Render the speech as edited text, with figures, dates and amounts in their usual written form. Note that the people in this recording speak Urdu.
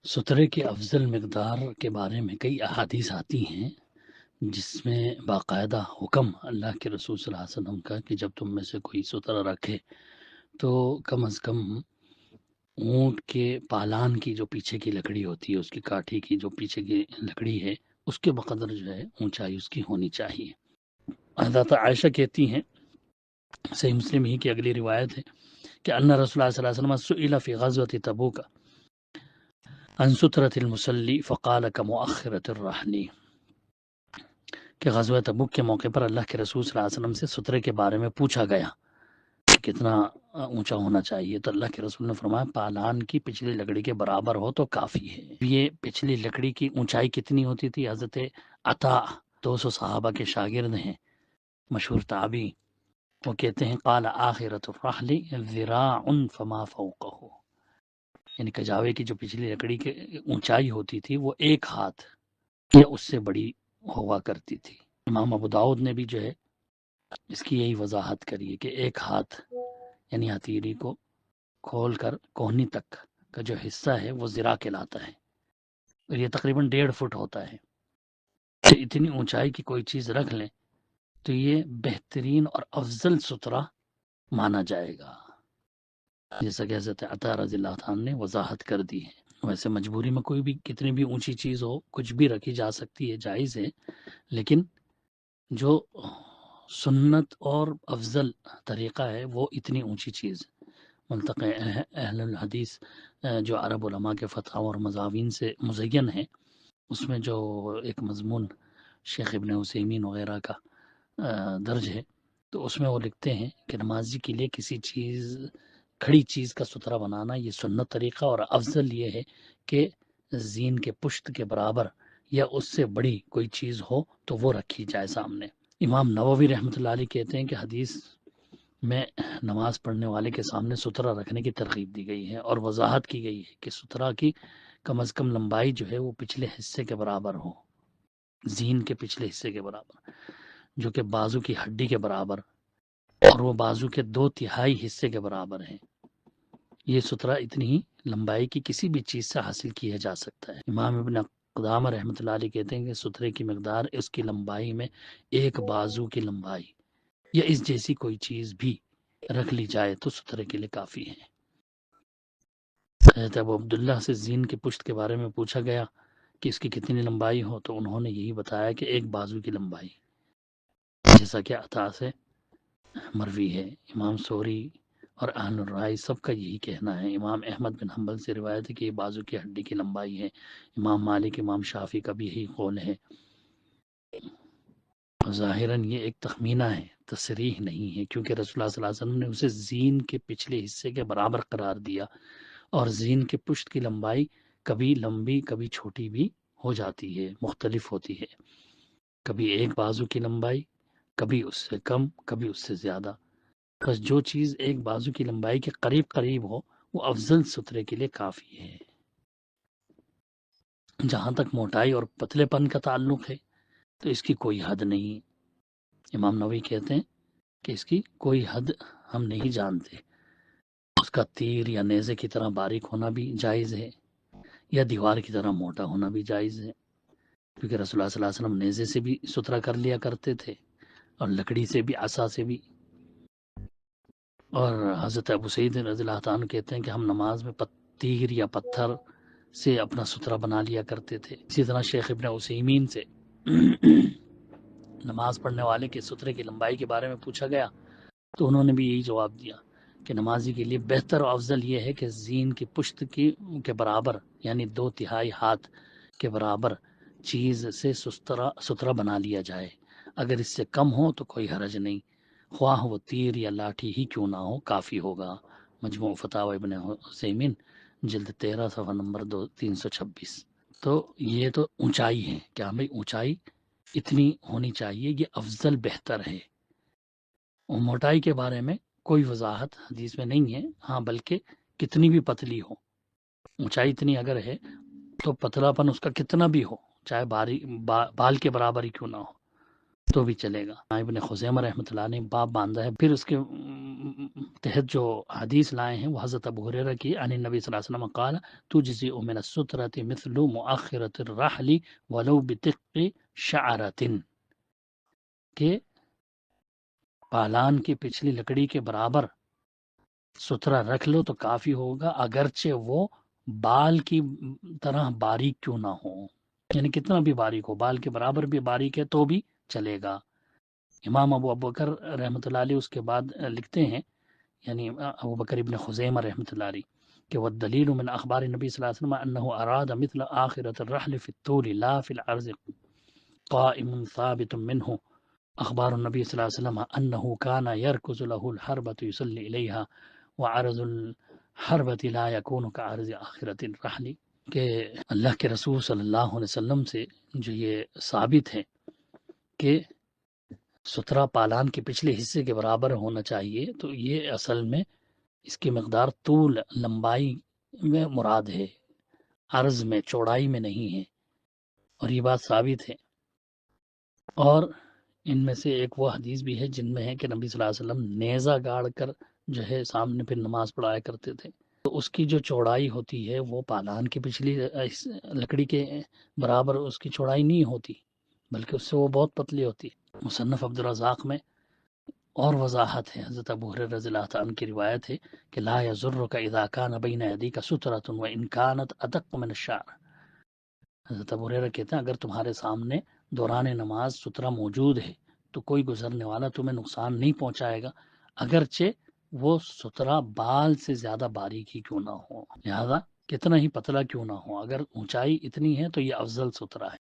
سترے کی افضل مقدار کے بارے میں کئی احادیث آتی ہیں جس میں باقاعدہ حکم اللہ کے رسول صلی اللہ علیہ وسلم کا کہ جب تم میں سے کوئی سترہ رکھے تو کم از کم اونٹ کے پالان کی جو پیچھے کی لکڑی ہوتی ہے، اس کی کاٹھی کی جو پیچھے کی لکڑی ہے، اس کے بقدر جو ہے اونچائی اس کی ہونی چاہیے۔ حضرت عائشہ کہتی ہیں، صحیح مسلم ہی کی اگلی روایت ہے کہ ان رسول اللہ صلی اللہ علیہ وسلم سئل فی غزوۃ تبوک عن سترۃ المصلی فقال کمؤخرۃ الرحل، کہ غزوہ تبوک کے موقع پر اللہ کے رسول صلی اللہ علیہ وسلم سے سترے کے بارے میں پوچھا گیا کہ کتنا اونچا ہونا چاہیے، تو اللہ کے رسول نے فرمایا پالان کی پچھلی لکڑی کے برابر ہو تو کافی ہے۔ یہ پچھلی لکڑی کی اونچائی کتنی ہوتی تھی؟ حضرت عطا 200 صحابہ کے شاگرد ہیں، مشہور تابعی، وہ کہتے ہیں قال آخرۃ الرحل ذراع فما فوقہ، یعنی کجاوے کی جو پچھلی لکڑی کی اونچائی ہوتی تھی وہ ایک ہاتھ یا اس سے بڑی ہوا کرتی تھی۔ امام ابو داؤد نے بھی جو ہے اس کی یہی وضاحت کری ہے کہ ایک ہاتھ یعنی ہتھیلی کو کھول کر کوہنی تک کا جو حصہ ہے وہ ذراع کہلاتا ہے، اور یہ تقریباً 1.5 فٹ ہوتا ہے۔ تو اتنی اونچائی کی کوئی چیز رکھ لیں تو یہ بہترین اور افضل سترہ مانا جائے گا، جیسا کہ حضرت عطا رضی اللہ عنہ نے وضاحت کر دی ہے۔ ویسے مجبوری میں کوئی بھی کتنی بھی اونچی چیز ہو کچھ بھی رکھی جا سکتی ہے، جائز ہے، لیکن جو سنت اور افضل طریقہ ہے وہ اتنی اونچی چیز ملتقى اہل الحدیث جو عرب علماء کے فتح اور مضامین سے مزین ہے، اس میں جو ایک مضمون شیخ ابن عثیمین وغیرہ کا درج ہے، تو اس میں وہ لکھتے ہیں کہ نمازی کے لیے کسی چیز کھڑی چیز کا سترہ بنانا یہ سنت طریقہ، اور افضل یہ ہے کہ زین کے پشت کے برابر یا اس سے بڑی کوئی چیز ہو تو وہ رکھی جائے سامنے۔ امام نووی رحمۃ اللہ علیہ کہتے ہیں کہ حدیث میں نماز پڑھنے والے کے سامنے سترہ رکھنے کی ترغیب دی گئی ہے اور وضاحت کی گئی ہے کہ سترہ کی کم از کم لمبائی جو ہے وہ پچھلے حصے کے برابر ہو، زین کے پچھلے حصے کے برابر، جو کہ بازو کی ہڈی کے برابر، اور وہ بازو کے 2/3 حصے کے برابر ہے۔ یہ سترہ اتنی ہی لمبائی کی کسی بھی چیز سے حاصل کیا جا سکتا ہے۔ امام ابن قدامہ رحمۃ اللہ علیہ کہتے ہیں کہ سترے کی مقدار اس کی لمبائی میں ایک بازو کی لمبائی یا اس جیسی کوئی چیز بھی رکھ لی جائے تو سترے کے لیے کافی ہے۔ حضرت ابو عبداللہ سے زین کے پشت کے بارے میں پوچھا گیا کہ اس کی کتنی لمبائی ہو، تو انہوں نے یہی بتایا کہ ایک بازو کی لمبائی، جیسا کہ عطا سے مروی ہے۔ امام سوری اور اہل الرائے سب کا یہی کہنا ہے۔ امام احمد بن حنبل سے روایت ہے کہ یہ بازو کی ہڈی کی لمبائی ہے۔ امام مالک، امام شافعی کا بھی یہی قول ہے۔ ظاہراً یہ ایک تخمینہ ہے، تصریح نہیں ہے، کیونکہ رسول اللہ صلی اللہ علیہ وسلم نے اسے زین کے پچھلے حصے کے برابر قرار دیا، اور زین کے پشت کی لمبائی کبھی لمبی کبھی چھوٹی بھی ہو جاتی ہے، مختلف ہوتی ہے، کبھی ایک بازو کی لمبائی، کبھی اس سے کم، کبھی اس سے زیادہ۔ بس جو چیز ایک بازو کی لمبائی کے قریب قریب ہو وہ افضل سترے کے لیے کافی ہے۔ جہاں تک موٹائی اور پتلے پن کا تعلق ہے تو اس کی کوئی حد نہیں۔ امام نووی کہتے ہیں کہ اس کی کوئی حد ہم نہیں جانتے، اس کا تیر یا نیزے کی طرح باریک ہونا بھی جائز ہے، یا دیوار کی طرح موٹا ہونا بھی جائز ہے، کیونکہ رسول اللہ صلی اللہ علیہ وسلم نیزے سے بھی سترہ کر لیا کرتے تھے اور لکڑی سے بھی، عصا سے بھی۔ اور حضرت ابو سعید رضی اللہ عنہ کہتے ہیں کہ ہم نماز میں تیر یا پتھر سے اپنا سترہ بنا لیا کرتے تھے۔ اسی طرح شیخ ابن عثیمین سے نماز پڑھنے والے کے سترے کی لمبائی کے بارے میں پوچھا گیا تو انہوں نے بھی یہی جواب دیا کہ نمازی کے لیے بہتر و افضل یہ ہے کہ زین کی پشت کے برابر یعنی 2/3 ہاتھ کے برابر چیز سے سترہ بنا لیا جائے، اگر اس سے کم ہو تو کوئی حرج نہیں، خواہ وہ تیر یا لاٹھی ہی کیوں نہ ہو کافی ہوگا۔ مجموع فتاوی ابن عثیمین جلد 13 صفحہ نمبر 326۔ تو یہ تو اونچائی ہے، کیا بھائی اونچائی اتنی ہونی چاہیے، یہ افضل بہتر ہے۔ اور موٹائی کے بارے میں کوئی وضاحت حدیث میں نہیں ہے، ہاں بلکہ کتنی بھی پتلی ہو، اونچائی اتنی اگر ہے تو پتلا پن اس کا کتنا بھی ہو، چاہے بال کے برابر ہی کیوں نہ ہو تو بھی چلے گا۔ ابن خزیمہ رحمۃ اللہ نے باب باندھا ہے، پھر اس کے تحت جو حدیث لائے ہیں وہ حضرت ابو ہریرہ کی عن النبی صلی اللہ علیہ وسلم قال تجزئ من السترة مثل مؤخرة الرحل ولو بدق شعرة، کہ پالان کی پچھلی لکڑی کے برابر سترہ رکھ لو تو کافی ہوگا، اگرچہ وہ بال کی طرح باریک کیوں نہ ہو، یعنی کتنا بھی باریک ہو، بال کے برابر بھی باریک ہے تو بھی چلے گا۔ امام ابو بکر رحمۃ اللہ علیہ اس کے بعد لکھتے ہیں، یعنی ابو بکر ابن خزیمہ رحمۃ اللہ علیہ، کہ والدلیل من اخبار النبی صلی اللہ علیہ وسلم انه اراد مثل آخرة الرحل في الطول لا في العرض قائم ثابت منه اخبار النبی صلی اللہ علیہ وسلم انه كان يركز له الحربة يصلي اليها وعرض الحربة لا يكون كعرض آخرة الرحل، کہ اللہ کے رسول صلی اللہ علیہ وسلم سے جو یہ ثابت ہے کہ سترہ پالان کے پچھلے حصے کے برابر ہونا چاہیے، تو یہ اصل میں اس کی مقدار طول لمبائی میں مراد ہے، عرض میں چوڑائی میں نہیں ہے، اور یہ بات ثابت ہے۔ اور ان میں سے ایک وہ حدیث بھی ہے جن میں ہے کہ نبی صلی اللہ علیہ وسلم نیزہ گاڑ کر جو ہے سامنے پھر نماز پڑھایا کرتے تھے، تو اس کی جو چوڑائی ہوتی ہے وہ پالان کی پچھلی لکڑی کے برابر اس کی چوڑائی نہیں ہوتی، بلکہ اس سے وہ بہت پتلی ہوتی ہے۔ مصنف عبد الرزاق میں اور وضاحت ہے، حضرت ابو ہریرہ رضی اللہ عنہ کی روایت ہے کہ لا یضرک اذا کان بین یدیک سترۃ وان کانت ادق من الشعر۔ حضرت ابو ہریرہ کہتے ہیں اگر تمہارے سامنے دوران نماز سترہ موجود ہے تو کوئی گزرنے والا تمہیں نقصان نہیں پہنچائے گا، اگرچہ وہ سترہ بال سے زیادہ باریک ہی کیوں نہ ہو، لہذا کتنا ہی پتلا کیوں نہ ہو، اگر اونچائی اتنی ہے تو یہ افضل سترہ ہے۔